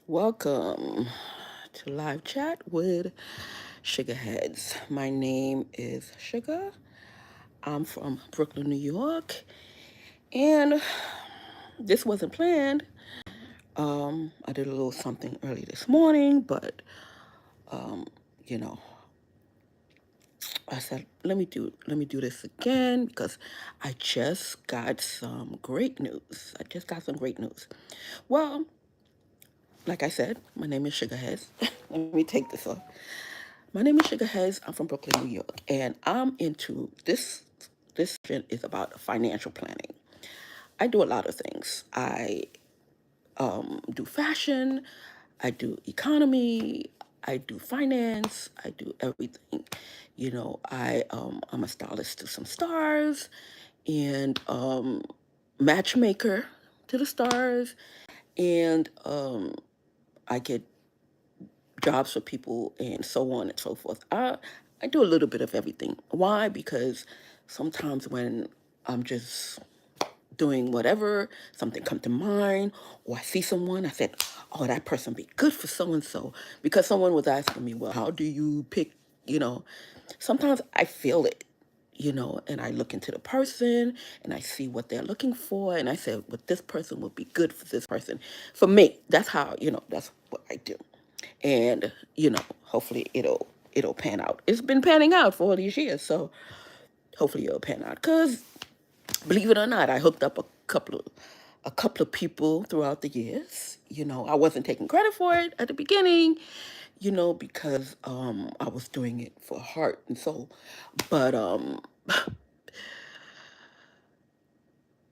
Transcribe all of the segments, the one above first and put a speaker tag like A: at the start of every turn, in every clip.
A: Welcome to live chat with Shugarheadz. My name is Sugar. I'm from Brooklyn, New York, and this wasn't planned. I did a little something early this morning, but um, you know, I said let me do this again because I just got some great news. I just got some great news. Well, like I said, my name is Shugarheadz. Let me take this off. My name is Shugarheadz. I'm from Brooklyn, New York, and I'm into this. This is about financial planning. I do a lot of things. I do fashion, I do economy, I do finance, I do everything. I'm a stylist to some stars, and matchmaker to the stars, and I get jobs for people and so on and so forth. I do a little bit of everything. Why? Because sometimes when I'm just doing whatever, something come to mind, or I see someone, I said, oh, that person be good for so and so. Because someone was asking me, well, how do you pick, you know, sometimes I feel it, and I look into the person and I see what they're looking for. And I said, well, this person would be good for this person. For me, that's how, that's what I do. And, hopefully it'll pan out. It's been panning out for all these years. So hopefully it'll pan out. Because believe it or not, I hooked up a couple of people throughout the years. I wasn't taking credit for it at the beginning, because I was doing it for heart and soul. But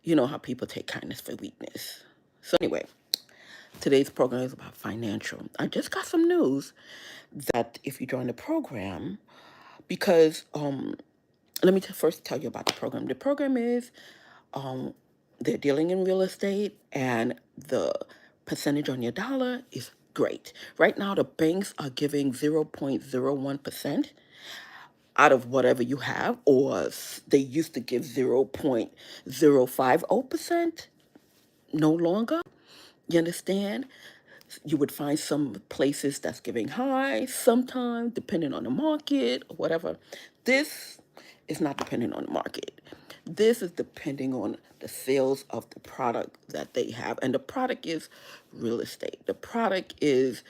A: you know how people take kindness for weakness. So anyway, today's program is about financial. I just got some news that if you join the program, because let me first tell you about the program. The program is um, they're dealing in real estate, and the percentage on your dollar is great. Right now, the banks are giving 0.01% out of whatever you have, or they used to give 0.050%, no longer. You understand? You would find some places that's giving high sometimes, depending on the market or whatever. This is not depending on the market. This is depending on the sales of the product that they have. And the product is real estate. The product is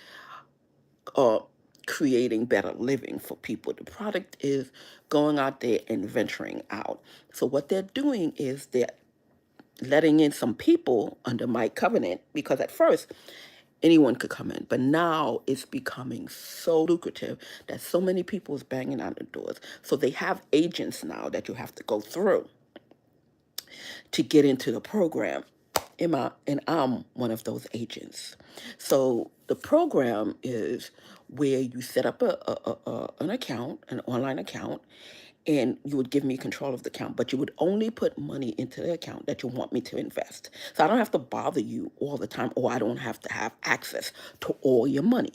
A: uh, creating better living for people. The product is going out there and venturing out. So what they're doing is they're letting in some people under my covenant, because at first anyone could come in, but now it's becoming so lucrative that so many people is banging on the doors. So they have agents now that you have to go through to get into the program. And I'm one of those agents. So the program is where you set up an account, an online account, and you would give me control of the account, but you would only put money into the account that you want me to invest. So I don't have to bother you all the time, or I don't have to have access to all your money.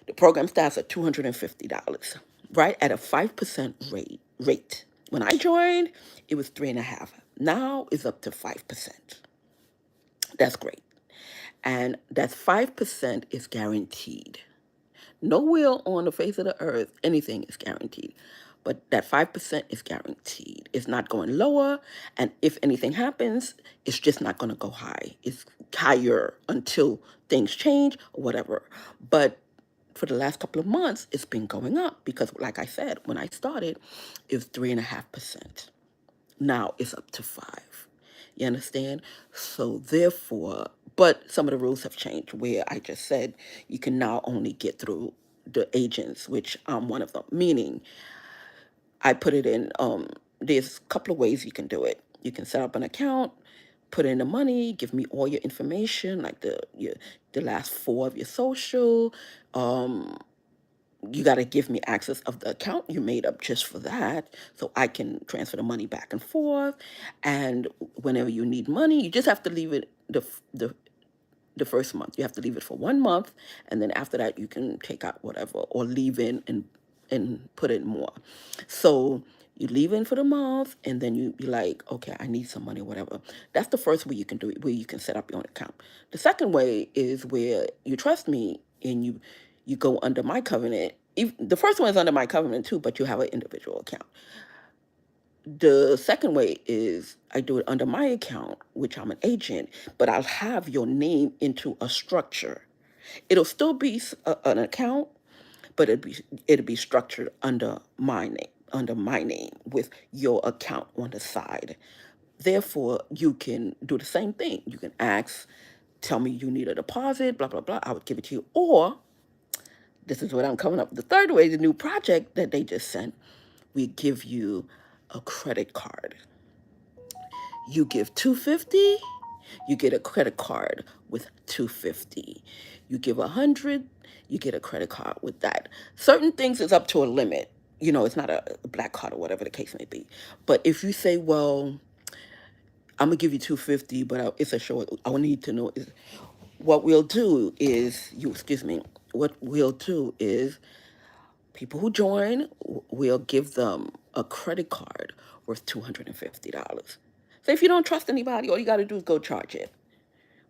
A: The program starts at $250, right at a 5% rate. When I joined, it was 3.5. Now it's up to 5%. That's great. And that 5% is guaranteed. Nowhere on the face of the earth, anything is guaranteed. But that 5% is guaranteed. It's not going lower. And if anything happens, it's just not going to go high. It's higher until things change or whatever. But for the last couple of months, it's been going up because, like I said, when I started, it was 3.5%. Now it's up to 5. You understand? So therefore, but some of the rules have changed where I just said you can now only get through the agents, which I'm one of them. Meaning, I put it in. There's a couple of ways you can do it. You can set up an account, put in the money, give me all your information, like the last four of your social. Um, you got to give me access of the account you made up just for that, so I can transfer the money back and forth. And whenever you need money, you just have to leave it the first month. You have to leave it for 1 month, and then after that, you can take out whatever or leave in and put in more. So You leave in for the month, and then you be like, okay, I need some money, whatever. That's the first way you can do it, where you can set up your own account. The second way is where you trust me and you go under my covenant. The first one is under my covenant too, but you have an individual account. The second way is I do it under my account, which I'm an agent, but I'll have your name into a structure. It'll still be an account, but it'll be structured under my name with your account on the side. Therefore, you can do the same thing. You can ask, tell me you need a deposit, blah blah blah. I would give it to you. Or this is what I'm coming up with. The third way, the new project that they just sent, we give you a credit card. You give 250, you get a credit card with 250. You give 100, you get a credit card with that. Certain things is up to a limit. It's not a black card or whatever the case may be. But if you say, well, I'm gonna give you 250, but it's a short. I need to know is what we'll do is you. Excuse me. What we'll do is people who join, we'll give them a credit card worth $250. So if you don't trust anybody, all you got to do is go charge it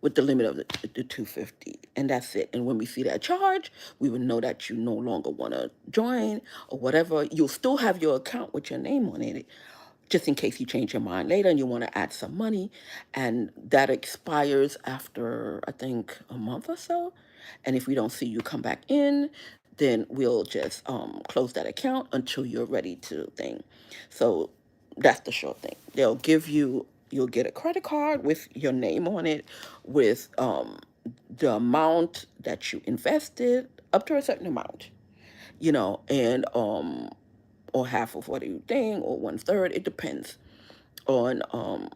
A: with the limit of the 250, and that's it. And when we see that charge, we will know that you no longer want to join or whatever. You'll still have your account with your name on it, just in case you change your mind later and you want to add some money. And that expires after, I think, a month or so. And if we don't see you come back in, then we'll just close that account until you're ready to thing. So that's the short thing. You'll get a credit card with your name on it, with the amount that you invested up to a certain amount, and or half of what you think, or one third. It depends on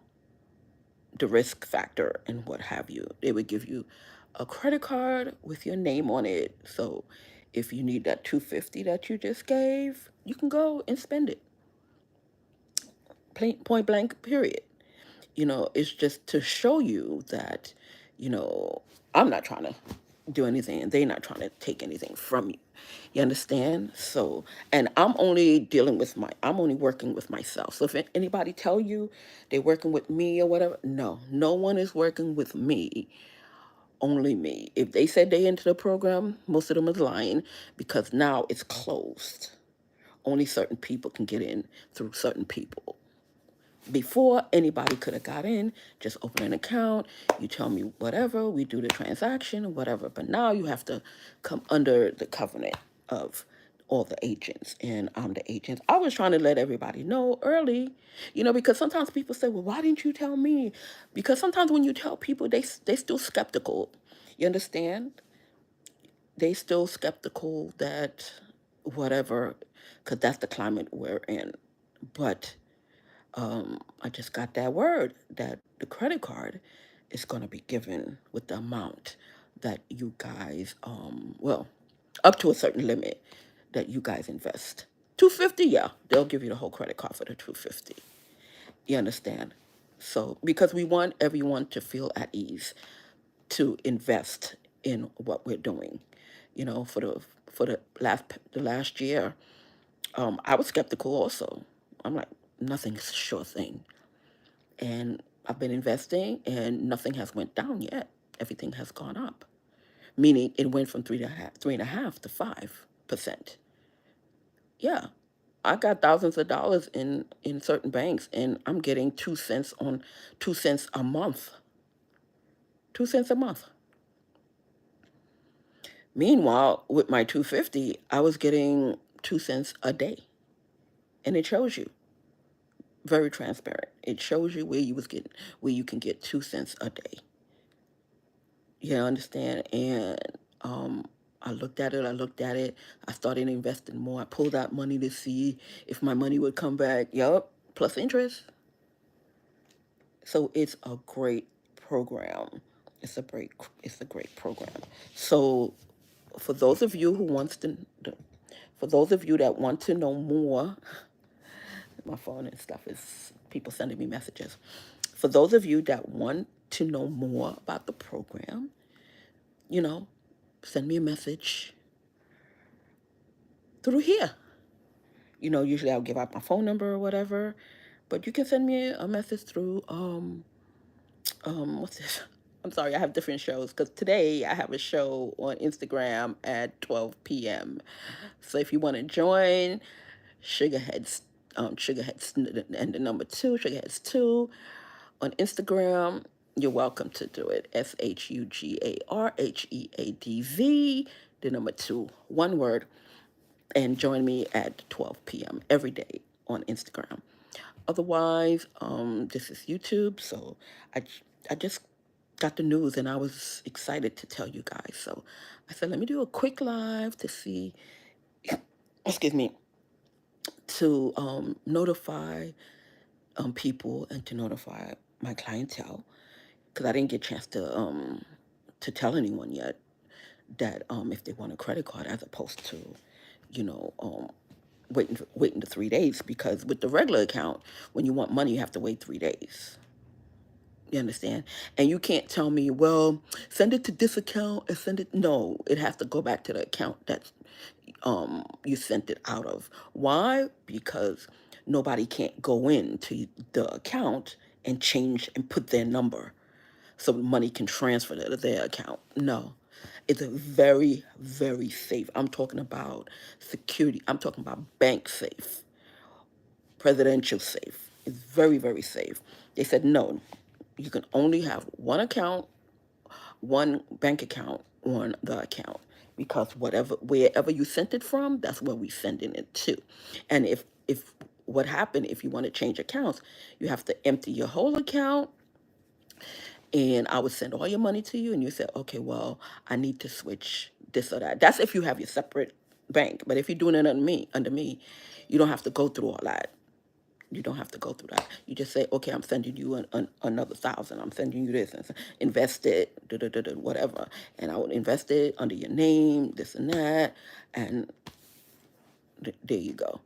A: the risk factor and what have you. They would give you a credit card with your name on it. So if you need that 250 that you just gave, you can go and spend it. Point blank, period. It's just to show you that, you know, I'm not trying to do anything and they're not trying to take anything from you. You understand? So, and I'm only working with myself. So if anybody tell you they're working with me or whatever, no one is working with me, only me. If they said they into the program, most of them is lying because now it's closed. Only certain people can get in through certain people. Before, anybody could have got in, just open an account, you tell me whatever, we do the transaction, whatever. But now you have to come under the covenant of all the agents, and I'm the agent. I was trying to let everybody know early, because sometimes people say, well, why didn't you tell me? Because sometimes when you tell people, they still skeptical. You understand? They still skeptical that whatever, because that's the climate we're in. But I just got that word that the credit card is going to be given with the amount that you guys, well, up to a certain limit that you guys invest. 250, yeah, they'll give you the whole credit card for the 250. You understand? So because we want everyone to feel at ease to invest in what we're doing, for the last year, I was skeptical also. I'm like, nothing's a sure thing. And I've been investing and nothing has went down yet. Everything has gone up, meaning it went from 3.5 to 5%. Yeah, I got thousands of dollars in certain banks, and I'm getting 2 cents on 2 cents a month. 2 cents a month. Meanwhile, with my 250, I was getting 2 cents a day, and it shows you very transparent. It shows you where you can get 2 cents a day. You understand? And I looked at it. I started investing more. I pulled out money to see if my money would come back. Yup, plus interest. So it's a great program. It's a great program. So for those of you for those of you that want to know more, my phone and stuff is people sending me messages. For those of you that want to know more about the program, you know, send me a message through here. Usually I'll give out my phone number or whatever, but you can send me a message through what's this? I'm sorry, I have different shows because today I have a show on Instagram at 12 p.m. So if you want to join, Sugarheads, and the number two, Sugarheads 2 on Instagram, you're welcome to do it. Shugarheadz, the number two, one word, and join me at 12 p.m. every day on Instagram. Otherwise, this is YouTube, so I, I just got the news and I was excited to tell you guys. So I said, let me do a quick live to see, excuse me, to notify people and to notify my clientele because I didn't get a chance to tell anyone yet that if they want a credit card as opposed to, you know, waiting the 3 days because with the regular account, when you want money, you have to wait 3 days. You understand? And you can't tell me, well, send it to this account and send it. No, it has to go back to the account that you sent it out of. Why? Because nobody can't go into the account and change and put their number so money can transfer to their account. No. It's a very, very safe. I'm talking about security. I'm talking about bank safe, presidential safe. It's very, very safe. They said no, you can only have one account, one bank account on the account because wherever you sent it from, that's where we sending it to. And if what happened if you want to change accounts, you have to empty your whole account and I would send all your money to you and you said, okay, well, I need to switch this or that. That's if you have your separate bank. But if you're doing it under me, you don't have to go through all that. You don't have to go through that. You just say, okay, I'm sending you another 1,000. I'm sending you this and invest it, whatever. And I would invest it under your name, this and that, and there you go.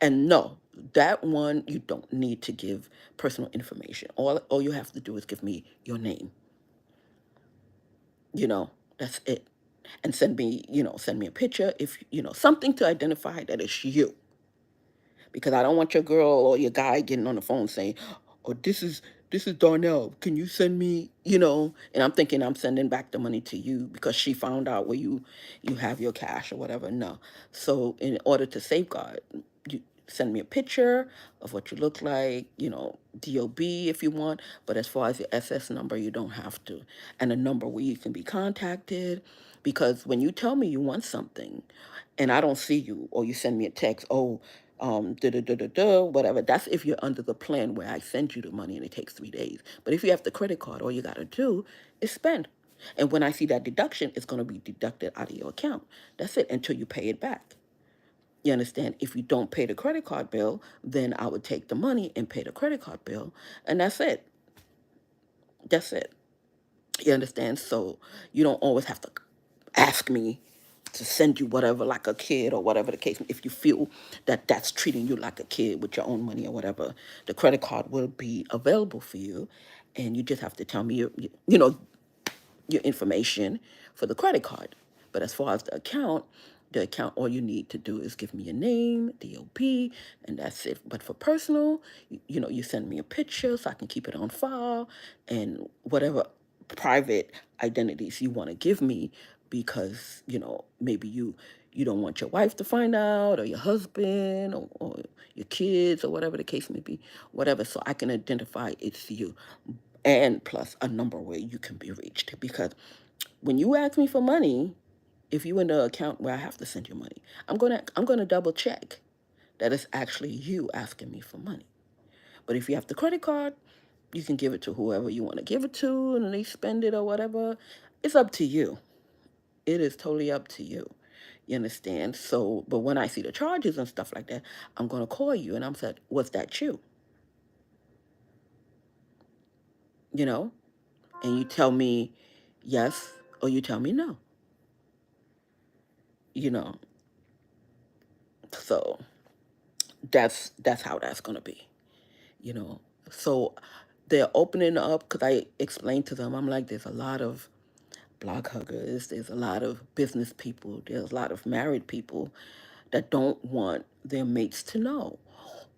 A: And no, that one you don't need to give personal information. All you have to do is give me your name. That's it. And send me a picture if something to identify that it's you. Because I don't want your girl or your guy getting on the phone saying, "Oh, this is Darnell. Can you send me?" And I'm thinking I'm sending back the money to you because she found out where you have your cash or whatever. No. So in order to safeguard, you send me a picture of what you look like. DOB if you want. But as far as your SS number, you don't have to, and a number where you can be contacted. Because when you tell me you want something, and I don't see you, or you send me a text, oh, whatever. That's if you're under the plan where I send you the money and it takes 3 days. But if you have the credit card, all you got to do is spend. And when I see that deduction, it's going to be deducted out of your account. That's it until you pay it back. You understand? If you don't pay the credit card bill, then I would take the money and pay the credit card bill. And that's it. That's it. You understand? So you don't always have to ask me to send you whatever like a kid or whatever the case. If you feel that that's treating you like a kid with your own money or whatever, the credit card will be available for you. And you just have to tell me your information for the credit card. But as far as the account, all you need to do is give me your name, DOP, and that's it. But for personal, you send me a picture so I can keep it on file and whatever private identities you want to give me because, maybe you don't want your wife to find out or your husband or your kids or whatever the case may be, whatever, so I can identify it's you and plus a number where you can be reached. Because when you ask me for money, if you in the account where I have to send you money, I'm gonna double check that it's actually you asking me for money. But if you have the credit card, you can give it to whoever you want to give it to, and they spend it or whatever. It's up to you. It is totally up to you. You understand? So, but when I see the charges and stuff like that, I'm gonna call you and I'm saying, "Was that you?" You know, and you tell me yes or you tell me no. You know, so that's how that's gonna be. You know, so they're opening up because I explained to them. I'm like, there's a lot of blog huggers. There's a lot of business people. There's a lot of married people that don't want their mates to know,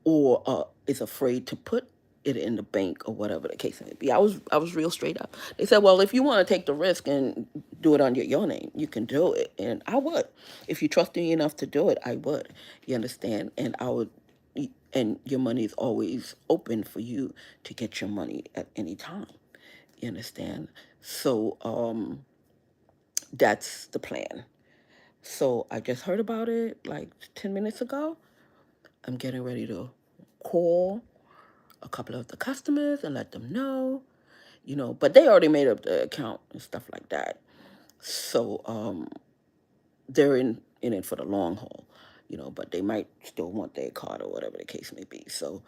A: or is afraid to put it in the bank or whatever the case may be. I was real straight up. They said, well, if you want to take the risk and do it under your name, you can do it, and I would. If you trust me enough to do it, I would. You understand? And I would. And your money is always open for you to get your money at any time. You understand? So that's the plan. So I just heard about it like 10 minutes ago. I'm getting ready to call a couple of the customers and let them know, but they already made up the account and stuff like that. So they're in it for the long haul, but they might still want their card or whatever the case may be. So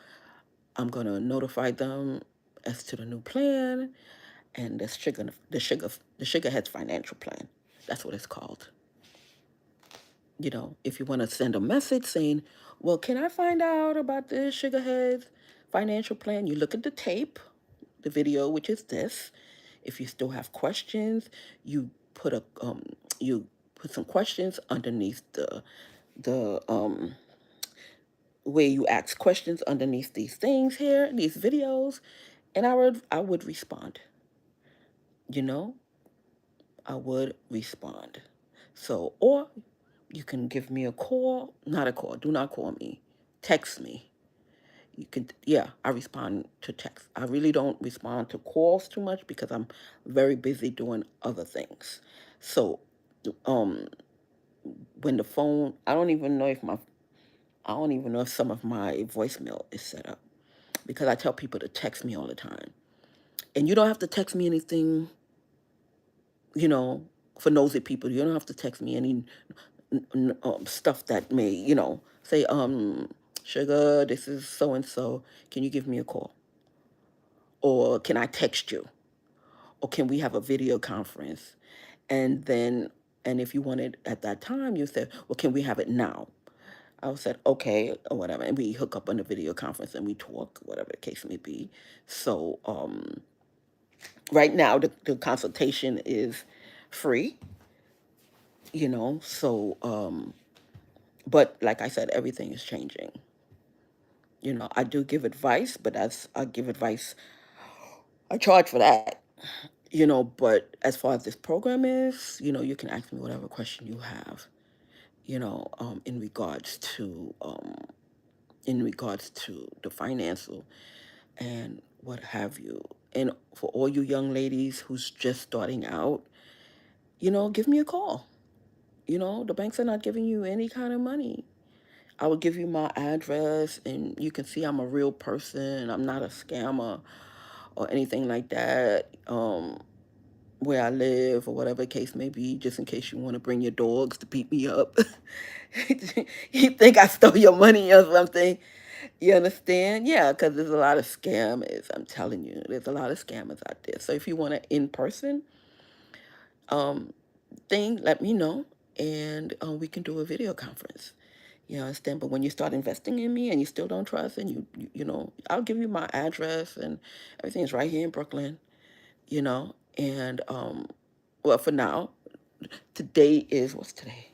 A: I'm going to notify them as to the new plan and the Shugarheadz Financial Plan. That's what it's called. If you want to send a message saying, well, can I find out about the Shugarheadz Financial Plan? You look at the tape, the video, which is this. If you still have questions, you put some questions underneath the where you ask questions underneath these things here, these videos, and I would respond. You know, I would respond. So, or you can give me a call, not a call, do not call me, text me. You can, yeah, I respond to text. I really don't respond to calls too much because I'm very busy doing other things. So, um, when the phone, I don't even know if some of my voicemail is set up because I tell people to text me all the time. And you don't have to text me anything, you know, for nosy people. You don't have to text me any stuff that may, say, Sugar, this is so and so. Can you give me a call? Or can I text you? Or can we have a video conference? And then, and if you wanted at that time, you said, well, can we have it now? I said, okay, or whatever. And we hook up on the video conference and we talk, whatever the case may be. So, right now, the consultation is free, so, but like I said, everything is changing. I do give advice, but I give advice, I charge for that, but as far as this program is, you can ask me whatever question you have, in regards to, the financial and what have you. And for all you young ladies who's just starting out, give me a call. The banks are not giving you any kind of money. I will give you my address and you can see I'm a real person. I'm not a scammer or anything like that. Where I live or whatever the case may be, just in case you want to bring your dogs to beat me up. You think I stole your money or something. You understand? Yeah, because there's a lot of scammers. I'm telling you, there's a lot of scammers out there. So if you want an in-person um, thing, let me know, and we can do a video conference. You understand? But when you start investing in me and you still don't trust, and I'll give you my address and everything is right here in Brooklyn. And well, for now, today is what's today?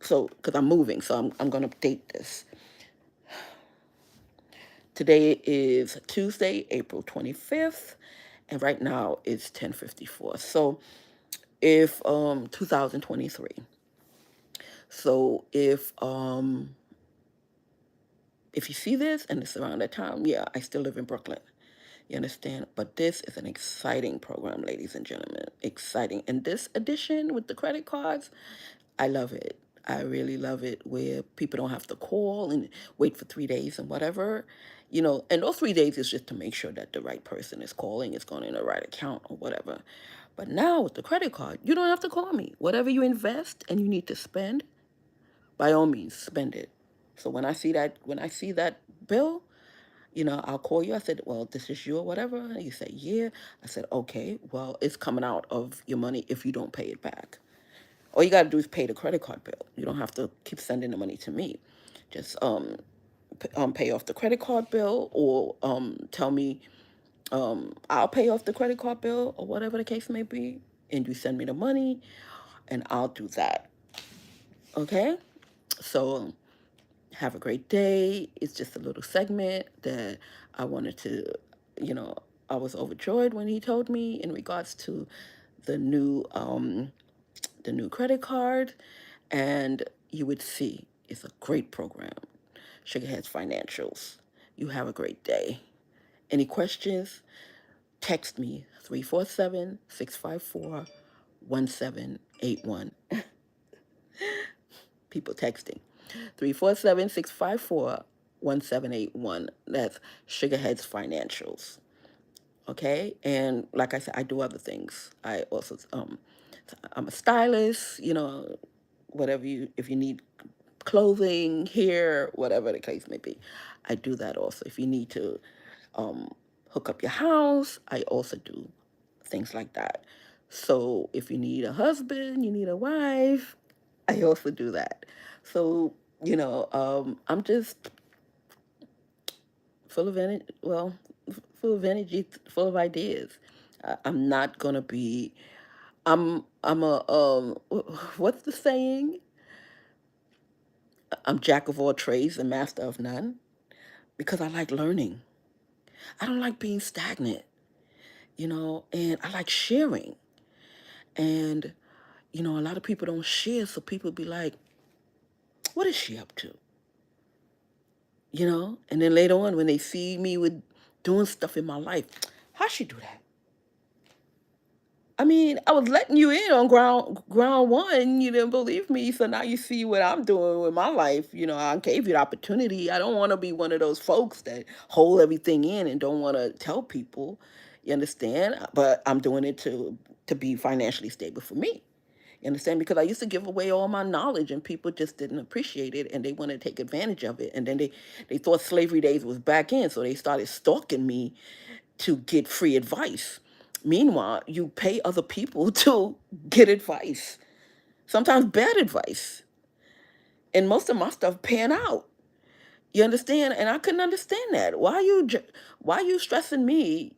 A: So, because I'm moving, so I'm gonna date this. Today is Tuesday, April 25th, and right now it's 10:54. So, if 2023. So if you see this and it's around that time, yeah, I still live in Brooklyn. You understand? But this is an exciting program, ladies and gentlemen. Exciting. And this edition with the credit cards, I love it. I really love it, where people don't have to call and wait for 3 days and whatever. And those 3 days is just to make sure that the right person is calling, it's going in the right account or whatever. But now with the credit card, you don't have to call me. Whatever you invest and you need to spend, by all means, spend it. So when I see that bill, I'll call you. I said, well, this is you or whatever. And you say, yeah. I said, okay, well, it's coming out of your money if you don't pay it back. All you got to do is pay the credit card bill. You don't have to keep sending the money to me. Just pay off the credit card bill, or tell me I'll pay off the credit card bill or whatever the case may be. And you send me the money and I'll do that. Okay? So Have a great day. It's just a little segment that I wanted to, you know, I was overjoyed when he told me in regards to the new credit card, and you would see it's a great program. Shugarheadz Financials. You have a great day. Any questions? Text me 347-654-1781. People texting. 347-654-1781. That's Shugarheadz Financials. Okay? And like I said, I do other things. I also I'm a stylist, whatever if you need clothing, hair, whatever the case may be. I do that also. If you need to um, hook up your house, I also do things like that. So if you need a husband, you need a wife, I also do that. So, I'm just full of energy, full of energy, full of ideas. I'm not going to be, I'm a, what's the saying? I'm jack of all trades and master of none because I like learning. I don't like being stagnant, and I like sharing. And, a lot of people don't share, so people be like, what is she up to? And then later on, when they see me with doing stuff in my life, how she do that? I mean, I was letting you in on ground one. You didn't believe me, so now you see what I'm doing with my life. I gave you the opportunity. I don't want to be one of those folks that hold everything in and don't want to tell people. You understand? But I'm doing it to be financially stable for me. You understand? Because I used to give away all my knowledge and people just didn't appreciate it and they wanted to take advantage of it. And then they thought slavery days was back in, so they started stalking me to get free advice. Meanwhile, you pay other people to get advice, sometimes bad advice. And most of my stuff pan out. You understand? And I couldn't understand that. Why are you stressing me?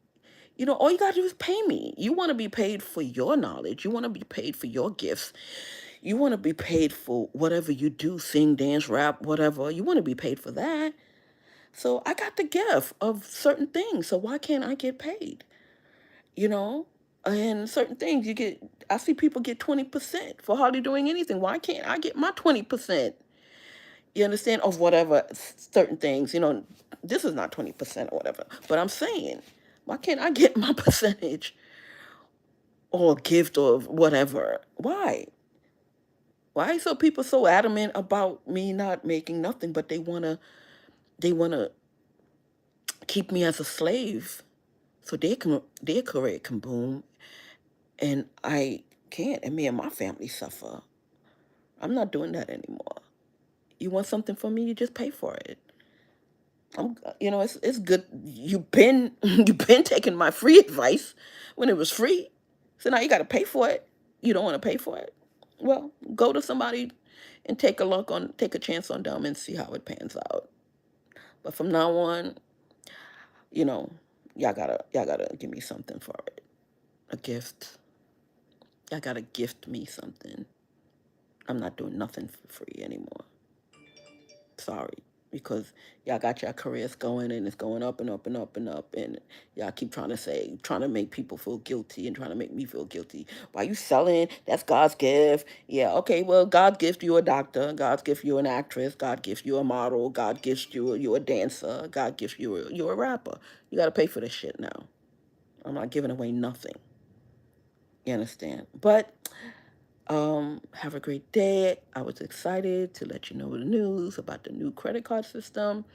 A: All you gotta do is pay me. You want to be paid for your knowledge. You want to be paid for your gifts. You want to be paid for whatever you do, sing, dance, rap, whatever. You want to be paid for that. So I got the gift of certain things. So why can't I get paid? you know and certain things I see people get 20% for hardly doing anything. Why can't I get my 20%? You understand, of whatever certain things. This is not 20% or whatever, but I'm saying, why can't I get my percentage or gift or whatever? Why so people so adamant about me not making nothing, but they want to keep me as a slave so their career can boom, and I can't, and me and my family suffer. I'm not doing that anymore. You want something from me, you just pay for it. It's good. You've been you've been taking my free advice when it was free, so now you got to pay for it. You don't want to pay for it. Well, go to somebody and take a chance on them and see how it pans out. But from now on, you know, y'all gotta give me something for it. A gift. Y'all gotta gift me something. I'm not doing nothing for free anymore. Sorry, because y'all got your careers going and it's going up and up and up and up, and y'all keep trying to make people feel guilty and trying to make me feel guilty. Why you selling? That's God's gift. Yeah, okay, well, God gives you a doctor, God gives you an actress, God gives you a model, God gives you a dancer, God gives you a rapper. You got to pay for this shit now. I'm not giving away nothing. You understand? But have a great day. I was excited to let you know the news about the new credit card system,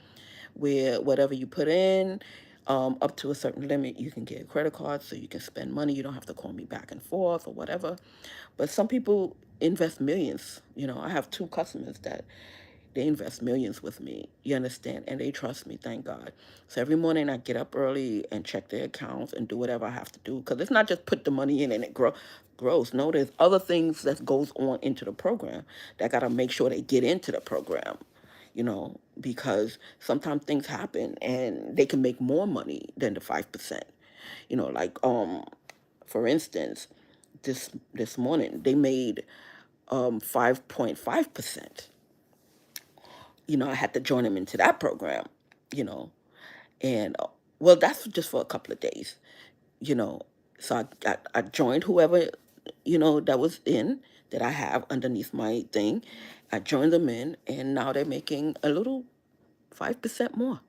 A: where whatever you put in, up to a certain limit, you can get a credit card so you can spend money. You don't have to call me back and forth or whatever. But some people invest millions. I have two customers that they invest millions with me. You understand? And they trust me, thank God. So every morning I get up early and check their accounts and do whatever I have to do. Because it's not just put the money in and it grows. No, there's other things that goes on into the program that got to make sure they get into the program. Because sometimes things happen and they can make more money than the 5%. Like for instance, this morning they made 5.5%. I had to join them into that program, you know, and well, that's just for a couple of days, you know. So I joined whoever, that was in that I have underneath my thing. I joined them in, and now they're making a little 5% more.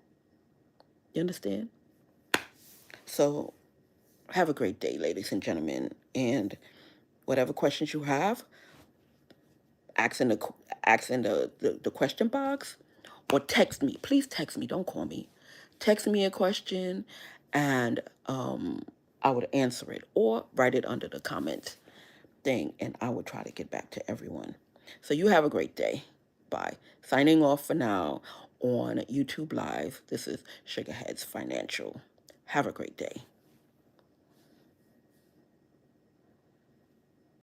A: You understand? So have a great day, ladies and gentlemen. And whatever questions you have, ask in the question box, or text me. Please text me. Don't call me. Text me a question, and I would answer it, or write it under the comment thing, and I would try to get back to everyone. So you have a great day. Bye. Signing off for now on YouTube Live. This is Shugarheadz Financial. Have a great day.